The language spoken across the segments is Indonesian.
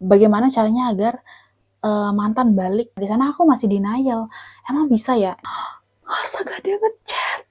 bagaimana caranya agar mantan balik. Di sana aku masih denial. Emang bisa ya? Astaga, dia ngechat.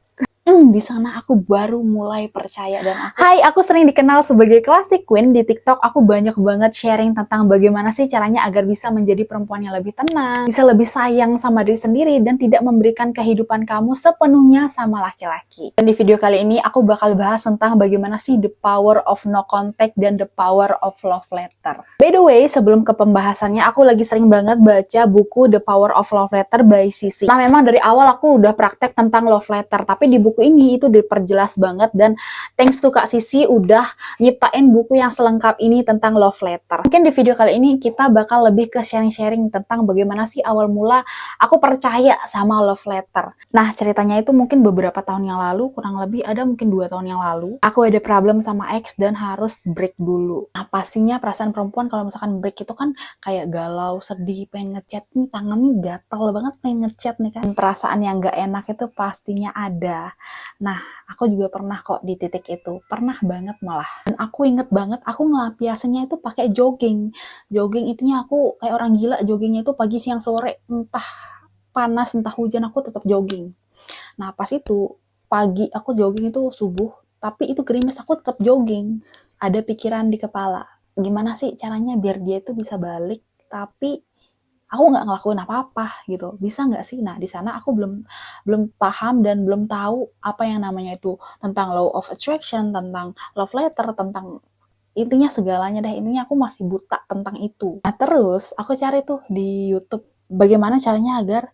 Di sana aku baru mulai percaya dan Hai, aku sering dikenal sebagai classic queen di TikTok. Aku banyak banget sharing tentang bagaimana sih caranya agar bisa menjadi perempuan yang lebih tenang, bisa lebih sayang sama diri sendiri dan tidak memberikan kehidupan kamu sepenuhnya sama laki-laki. Dan di video kali ini aku bakal bahas tentang bagaimana sih the power of no contact dan the power of love letter. By the way, sebelum ke pembahasannya, aku lagi sering banget baca buku The Power of Love Letter by Sisi. Nah, memang dari awal aku udah praktek tentang love letter, tapi di buku ini itu diperjelas banget dan thanks to Kak Sisi udah nyiptain buku yang selengkap ini tentang love letter. Mungkin di video kali ini kita bakal lebih ke sharing-sharing tentang bagaimana sih awal mula aku percaya sama love letter. Nah, ceritanya itu mungkin beberapa tahun yang lalu, kurang lebih ada mungkin 2 tahun yang lalu, aku ada problem sama ex dan harus break dulu. Nah, pastinya perasaan perempuan kalau misalkan break itu kan kayak galau, sedih, pengen ngechat nih, tangan nih gatal banget pengen ngechat nih kan. Dan perasaan yang gak enak itu pastinya ada. Nah, aku juga pernah kok di titik itu, pernah banget malah. Dan aku inget banget, aku ngelampiasinnya itu pakai jogging. Jogging itunya aku kayak orang gila, joggingnya itu pagi, siang, sore, entah panas, entah hujan, aku tetap jogging. Nah, pas itu, pagi aku jogging itu subuh, tapi itu gerimis, aku tetap jogging. Ada pikiran di kepala, gimana sih caranya biar dia itu bisa balik, tapi aku nggak ngelakuin apa-apa gitu, bisa nggak sih? Nah, di sana aku belum paham dan belum tahu apa yang namanya itu tentang law of attraction, tentang love letter, tentang intinya segalanya deh. Intinya aku masih buta tentang itu. Nah, terus aku cari tuh di YouTube bagaimana caranya agar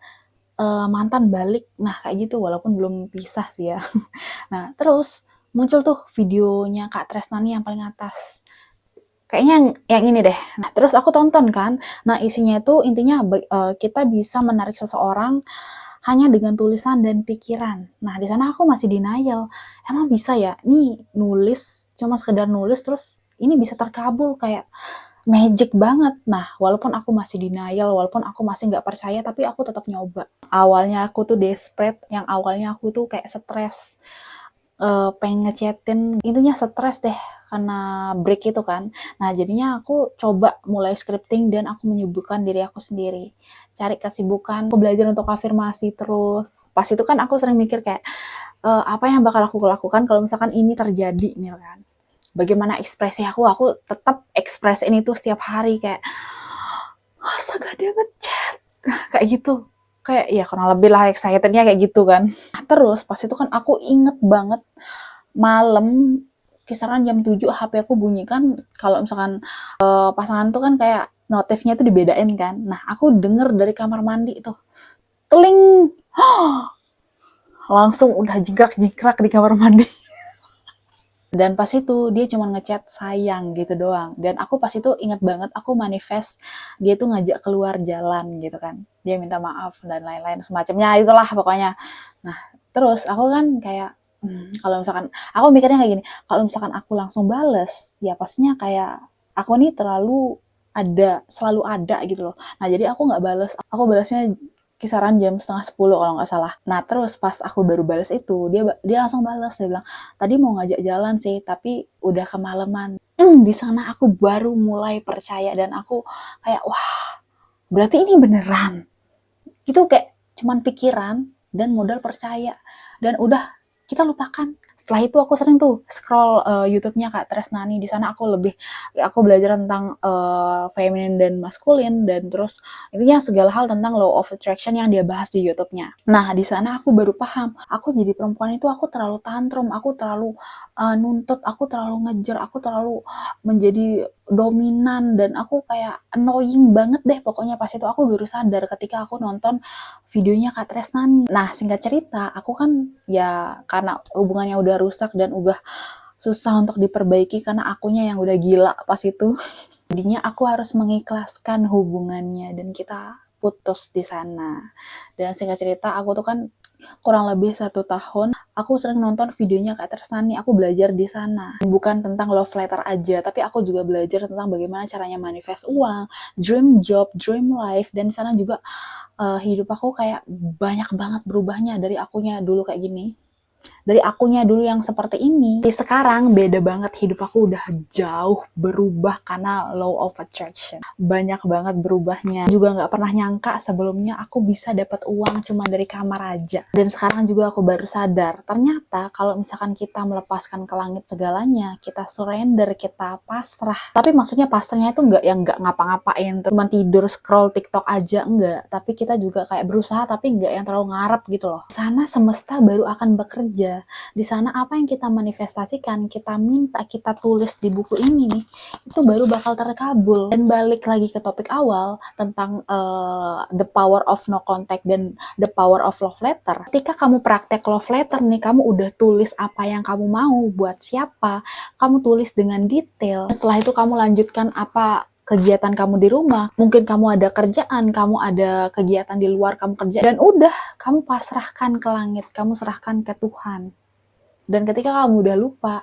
mantan balik. Nah, kayak gitu walaupun belum pisah sih ya. Nah, terus muncul tuh videonya Kak Tresnani yang paling atas. Kayaknya yang ini deh. Nah, terus aku tonton kan. Nah, isinya itu intinya kita bisa menarik seseorang hanya dengan tulisan dan pikiran. Nah, di sana aku masih denial. Emang bisa ya? Nih nulis, cuma sekedar nulis terus ini bisa terkabul kayak magic banget. Nah, walaupun aku masih denial, walaupun aku masih nggak percaya, tapi aku tetap nyoba. Awalnya aku tuh desperate, yang awalnya aku tuh kayak stres, pengen ngechatin, intinya stres deh karena break itu kan. Nah, jadinya aku coba mulai scripting dan aku menyibukkan diri aku sendiri. Cari kesibukan, aku belajar untuk afirmasi terus. Pas itu kan aku sering mikir kayak, apa yang bakal aku lakukan kalau misalkan ini terjadi nih kan. Bagaimana ekspresi aku tetap ekspresi ini tuh setiap hari kayak, astaga dia ngechat, kayak gitu. Kayak ya kurang lebih lah excitednya kayak gitu kan. Nah, terus pas itu kan aku inget banget malam kisaran jam 7 HP aku bunyi kan kalau misalkan pasangan tuh kan kayak notifnya tuh dibedain kan. Nah, aku denger dari kamar mandi tuh. Teling. Langsung udah jingkrak-jingkrak di kamar mandi. Dan pas itu dia cuma ngechat sayang gitu doang. Dan aku pas itu inget banget aku manifest dia tuh ngajak keluar jalan gitu kan. Dia minta maaf dan lain-lain semacamnya itulah pokoknya. Nah, terus aku kan kayak kalau misalkan aku mikirnya kayak gini, kalau misalkan aku langsung bales, ya pastinya kayak aku nih selalu ada gitu loh. Nah, jadi aku nggak bales, aku balasnya kisaran jam setengah 10 kalau nggak salah. Nah, terus pas aku baru balas itu, dia langsung balas, dia bilang, tadi mau ngajak jalan sih, tapi udah kemalaman. Di sana aku baru mulai percaya dan aku kayak, wah, berarti ini beneran. Itu kayak cuman pikiran dan modal percaya. Dan udah, kita lupakan. Setelah itu aku sering tuh scroll YouTube-nya Kak Tresnani. Di sana aku belajar tentang feminin dan maskulin dan terus intinya segala hal tentang law of attraction yang dia bahas di YouTube-nya. Nah, di sana aku baru paham. Aku jadi perempuan itu aku terlalu tantrum, aku terlalu nuntut, aku terlalu ngejar, aku terlalu menjadi dominan dan aku kayak annoying banget deh pokoknya pas itu aku baru sadar ketika aku nonton videonya Kak Tresnani. Nah, singkat cerita, aku kan ya karena hubungannya udah rusak dan udah susah untuk diperbaiki karena akunya yang udah gila pas itu. Jadinya aku harus mengikhlaskan hubungannya dan kita putus di sana. Dan singkat cerita, aku tuh kan kurang lebih 1 tahun, aku sering nonton videonya Kak Tresnani, aku belajar di sana. Bukan tentang love letter aja, tapi aku juga belajar tentang bagaimana caranya manifest uang, dream job, dream life, dan di sana juga hidup aku kayak banyak banget berubahnya dari akunya dulu kayak gini. dari akunya dulu yang seperti ini. Tapi sekarang beda banget, hidup aku udah jauh berubah karena law of attraction. Banyak banget berubahnya. Juga nggak pernah nyangka sebelumnya aku bisa dapat uang cuma dari kamar aja. Dan sekarang juga aku baru sadar, ternyata kalau misalkan kita melepaskan ke langit segalanya, kita surrender, kita pasrah. Tapi maksudnya pasrahnya itu nggak yang nggak ngapa-ngapain, cuma tidur scroll TikTok aja, enggak. Tapi kita juga kayak berusaha tapi nggak yang terlalu ngarep gitu loh. Di sana semesta baru akan bekerja. Di sana apa yang kita manifestasikan, kita minta, kita tulis di buku ini nih, itu baru bakal terkabul. Dan balik lagi ke topik awal tentang the power of no contact dan the power of love letter. Ketika kamu praktek love letter nih, kamu udah tulis apa yang kamu mau, buat siapa, kamu tulis dengan detail. Setelah itu kamu lanjutkan apa kegiatan kamu di rumah, mungkin kamu ada kerjaan, kamu ada kegiatan di luar, kamu kerja, dan udah, kamu pasrahkan ke langit, kamu serahkan ke Tuhan. Dan ketika kamu udah lupa,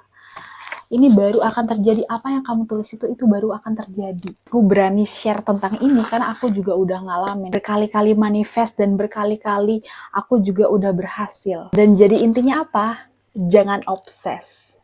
ini baru akan terjadi, apa yang kamu tulis itu baru akan terjadi. Aku berani share tentang ini karena aku juga udah ngalamin, berkali-kali manifest dan berkali-kali aku juga udah berhasil. Dan jadi intinya apa? Jangan obses.